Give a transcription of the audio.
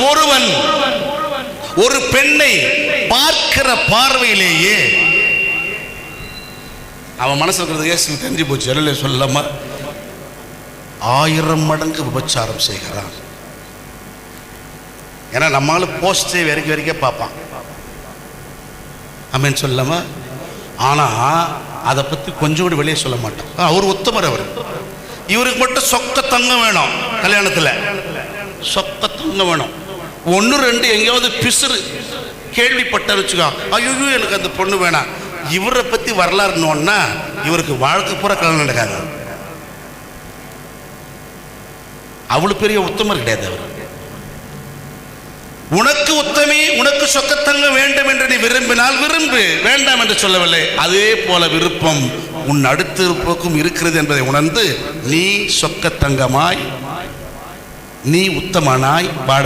ஒருவன் ஒரு பெண்ணை பார்க்கிற பார்வையிலேயே அவன் மனசுல இருக்கிறது இயேசுக்கு தெரிஞ்சு போச்சு. அல்ல சொல்லாம 1000 மடங்கு விபச்சாரம் செய்கிறான். ஏன்னா நம்மளால போஸ்டே வரைக்க பார்ப்பான். ஆமென் சொல்லாம. ஆனா அதை பத்தி கொஞ்சம் கூட வெளியே சொல்ல மாட்டான். அவர் உத்தமர். அவர் இவருக்கு மட்டும் சொக்க தங்கம் வேணும். கல்யாணத்துல சொக்க தங்கம் வேணும். 1-2 எங்கேயாவது பிசுறு கேள்விப்பட்ட வச்சுக்கோ, ஐயோ எனக்கு அந்த பொண்ணு வேணாம். இவரை பத்தி வரலாறுன்னா இவருக்கு வாழ்க்கை பூரா கல்யாணம் நடக்காது. அவ்வளவு பெரிய உத்தமர் கிடையாது அவர். உனக்கு உத்தமி, உனக்கு சொக்கத்தங்க வேண்டும் என்று நீ விரும்பினால் விரும்பு, வேண்டாம் என்று சொல்லவில்லை. அதே போல விருப்பம் உன் அடுத்திருப்போக்கும் இருக்கிறது என்பதை உணர்ந்து நீ சொக்கத்தங்கமாய், நீ உத்தமனாய் வாழ